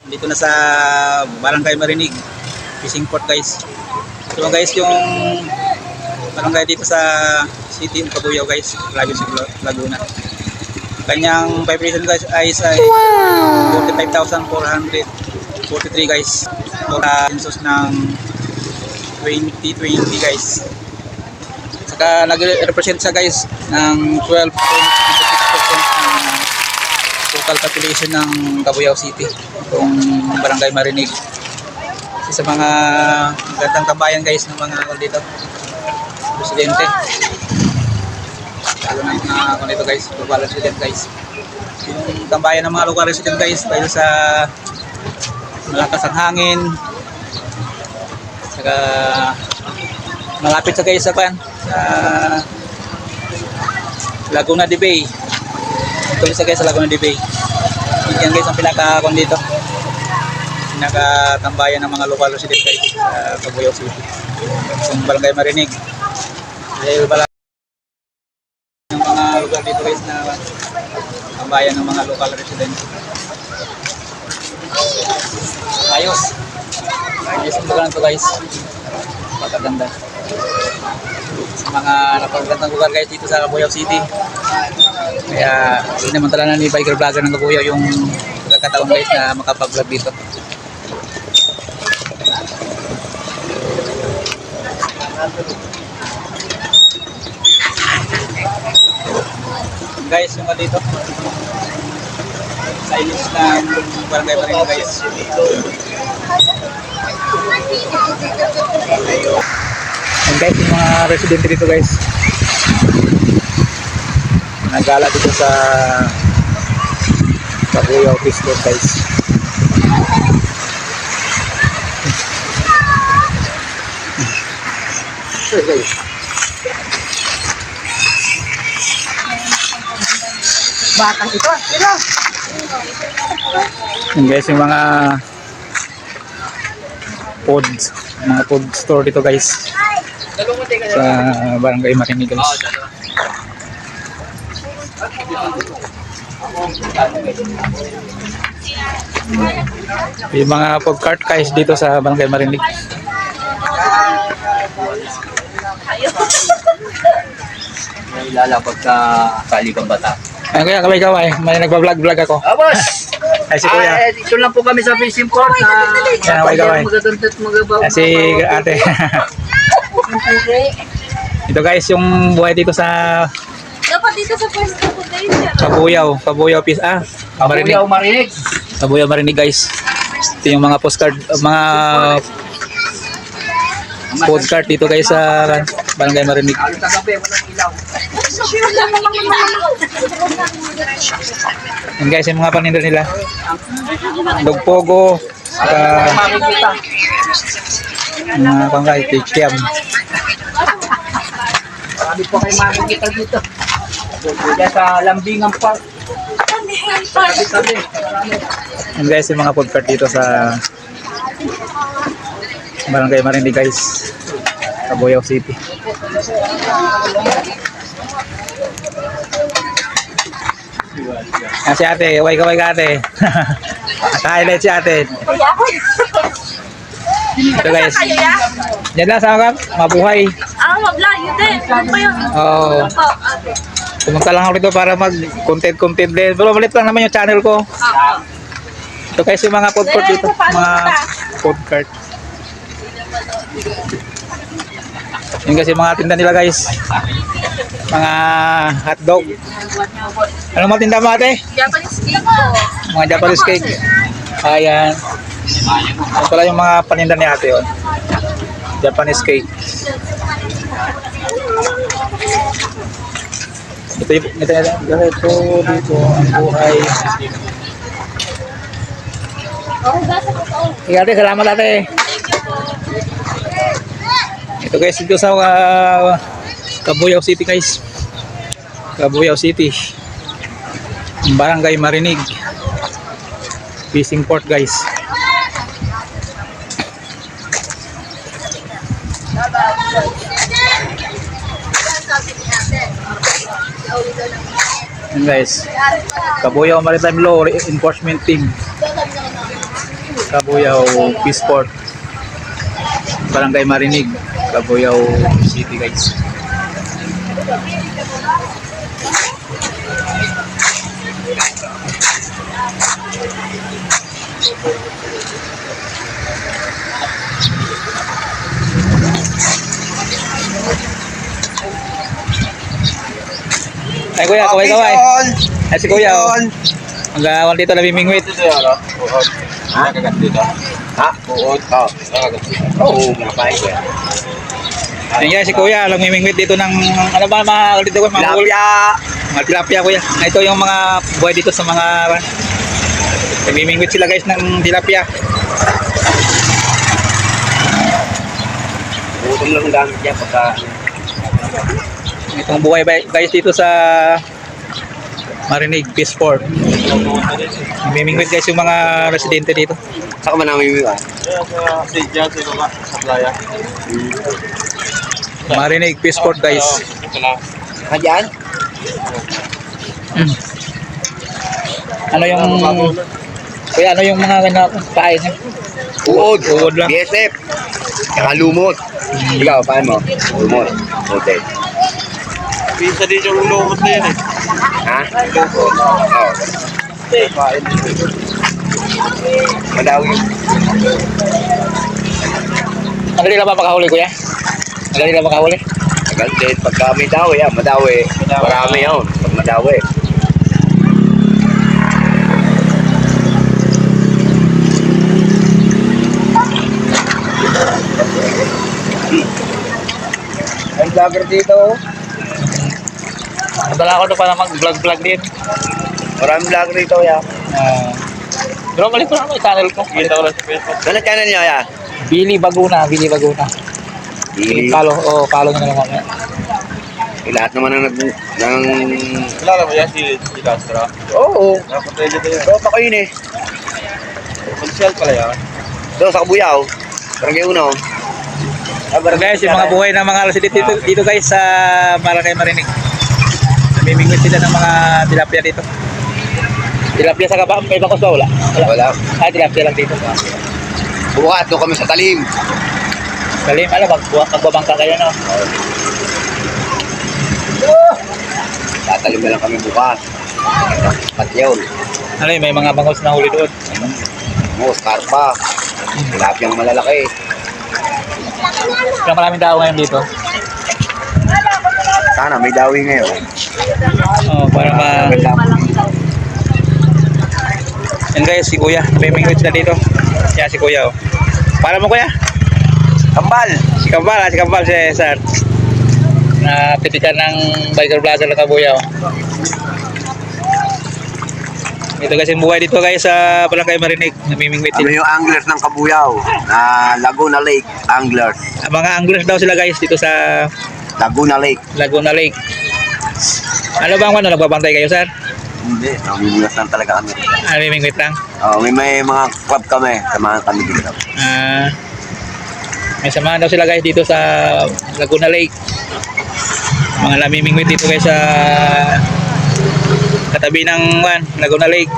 Dito na sa Barangay Marinig, Fishing Port guys. So guys, yung barangay dito sa City ng Cabuyao guys, Laguna. Kanyang vibration guys ay 45,443 guys. Census ng 2020 guys. Saka nag-represent siya guys ng 12.56% ng total population ng Cabuyao City, itong Barangay Marinig. Isa sa mga gandang kabayan guys ng mga dito, presidente. Lalo na mga dito guys, local resident guys. Yung tambayan ng mga local resident guys dahil sa malakas ang hangin. Saka malapit sa guys sa Laguna de Bay. Ito isa guys sa Laguna de Bay. Yan guys ang pinaka-kon dito. Pinaka-tambayan ng mga local resident guys sa Cabuyao City. Yung Barangay Marinig. Dahil pala ng mga lugar dito guys na tambayan ng mga local resident. Ayos. Ayos ang lugar nito guys. Pagkaganda. Mga napagandang lugar guys dito sa Cabuyao City. Kaya inamantala na ni biker vlogger ng Cabuyao yung pagkakataon guys na makapag-vlog dito. Guys, yung dito sa ilis ng Barangay Marinig guys. And guys, yung mga residente dito guys, nagala dito sa Cabuyao Piston guys. Batang ito, sila. And guys, yung mga food store dito guys sa Barangay Marinig guys. Yung mga food cart guys dito sa Barangay Marinig. May lalapag ka Kalikang Bata. Ay kuya, kaway, may nagba-vlog ako. Boss! Ay si kuya. Ito lang po kami sa fishing port. Kaway. Magatuntot, magabaw. Ay si ate. Ito guys, yung buhay dito sa Dapat dito sa pwesto ko guys. Cabuyao Pis. Marinig. Marinig. Cabuyao Marinig guys. Ito yung mga postcard, mga food cart dito guys sa Barangay Marinig. Alos na gabi, walang ilaw. Yan guys, yung mga paninda nila. Dogpogo, Makikita. mga pangkay, kikiam. Marami po kayo makikita dito. Kaya sa Lambingan Park. Sabi-sabi. Yan guys, yung mga food cart dito sa Barangay Marinig guys, Cabuyao City. Si ate, kaway ka ate. At-highlight si ate. Ito guys. Yan lang sa mga mabuhay. Mabla, yun din. Ano ba yun? Oo. Pumunta lang ako dito para mag-content din. Pero malit lang naman yung channel ko. Ito guys yung mga food court dito. Mga food cart. Yan kasi mga tinda nila guys. Mga hotdog. Ano mga tinda mo ate? Japanese cake. Mga Japanese cake. Ayan. Ito pala yung mga paninda ni ate yun. Japanese cake. Ito dito ang buhay. Ate, salamat ate. Ito guys, dito sa Cabuyao City guys. Cabuyao City. Barangay Marinig. Fishing port guys. And guys, Cabuyao Maritime Law Enforcement Team. Cabuyao Peaceport, Barangay Marinig, Cabuyao City guys. Ay kuya, kaway-kaway. Ay si kuya oh. Hanggang dito namimingwit. Ha? Kagat dito. Ha? Uod. Oo. Kagat dito. Oo, mapay ko yan. Ayan si kuya, namimingwit dito ng ano ba mga dito mga Tilapia. mga tilapia kuya. Ito yung mga buhay dito sa mga namimingwit sila guys ng tilapia. Utong lang gamit niya pagka... Itong buhay guys dito sa Marinig Peaceport. Namimingwit guys yung mga residente dito. Saka man namin yung Sidya, sa baba, sa playa. Marinig Peaceport guys. Ha dyan? Mm. Ano yung kuya, ano yung mga kain niya? Uod. Uod lang. BSF. Saka lumot. Ikaw, paano mo? Lumot. Okay. Pisa din yung lumot na yan eh. Ha? Oo. Madawi. Madali lang ba makahuli kuya? Madali lang makahuli? Tagal din. Pagka may dawi, madawi. Marami yun. Pag madawi. May vlogger dito. Nadala ko na pala mag-vlog din. Maraming vlogger dito, ya. Pero balik ko na may channel ko. Kita ko lang sa Facebook. Ano channel niya, ya? Billy Baguna. Follow nyo na lang mamaya. Lahat naman ang Kilala mo yan si Castro? Oo. Nakapatay dito yan. Tropa ko yun eh. Mag-sell pala yan. Doon sa Cabuyao. Barangay Uno. Guys, yung mga buhay ng mga resident dito guys sa Barangay Marinig. Namimingwit sila ng mga tilapia dito. Tilapia sa kaba, may bangkos ba? Wala. Wala. Ay, tilapia lang dito. Bukas doon kami sa talim. Salim, magbabangka kayo no? Tatalim na lang kami bukas. Patyaw. Ano yun, may mga bangkos na huli doon. Karpa. Tilapiyang malalaki. Kaya maraming tao ngayon dito. Sana may dawi ngayon. Para Yan guys, si kuya. Namimingwit sila dito. Yan si kuya oh. Para mo kuya? Kambal. Si Kambal, si Cesar. Na pitikan ng biker vlogger ng Cabuyao. Ito guys yung buhay dito guys sa Barangay Marinig. Namimingwit Kami sila. yung anglers ng Cabuyao. Na Laguna Lake Anglers. Mga anglers daw sila guys dito sa Laguna Lake. Laguna Lake. Ano bang nagbabantay kayo sir? Hindi. Namimigas lang talaga kami. Namimingwit lang. May mga club kami. Samahan kami dito. May samahan daw sila guys dito sa Laguna Lake. Mga namimingwit dito guys sa katabi ng Laguna Lake.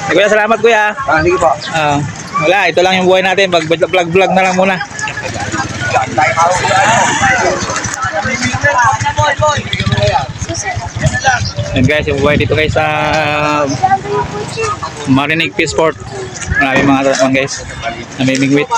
Kuya, salamat kuya. Sige po. Wala, ito lang yung buhay natin. Vlog na lang muna. And guys, yung buhay dito guys sa Marinig Peaceport. Maraming mga taon guys. Namimingwit.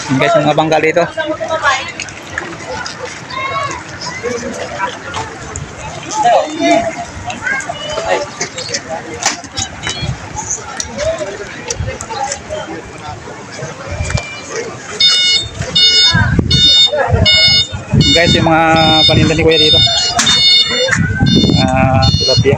And guys, yung mga bangkal dito. Guys, yung mga paninda ni kuya dito. Tilapia.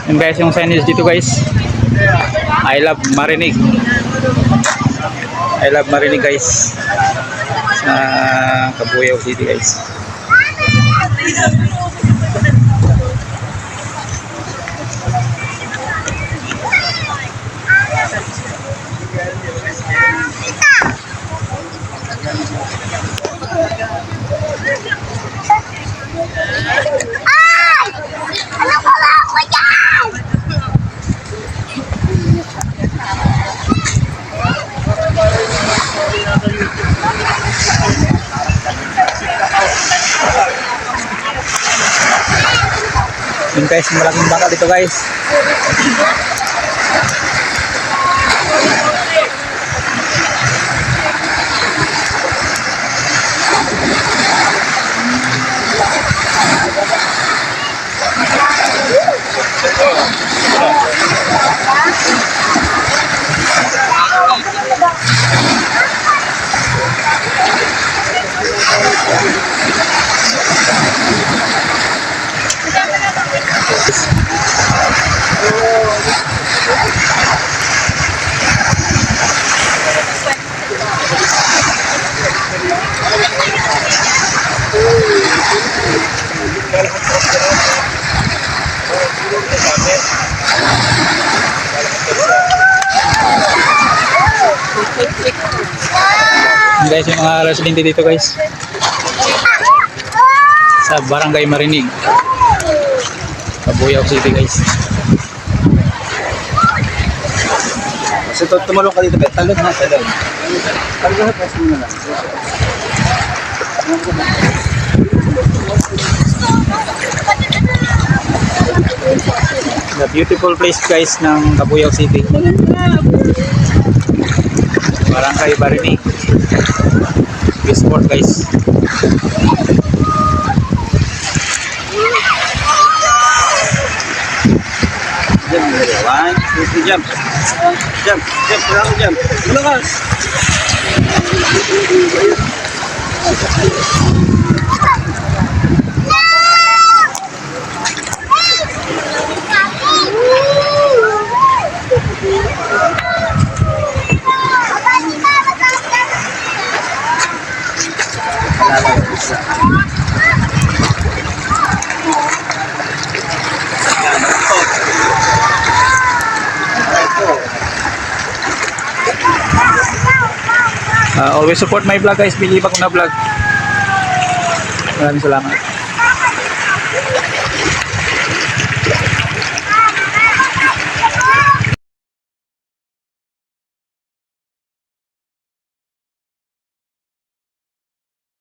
Yung guys, yung signage dito guys. I love Marinig. I love Marinig guys. Sa Cabuyao City guys. Yung guys, malaking baka dito guys. Yung guys, yung mga residente dito guys. Sa Barangay Marinig. Cabuyao City guys. Kasi tumulong ka dito. Talon ha, talon. Talon ha, kasi mo na lang. The beautiful place guys ng Cabuyao City. Barangay Marinig. Sport guys. One, two, three, jump. Jump, jump, jump. Malakas. Always support my vlog guys. Believe ako na vlog. Maraming salamat.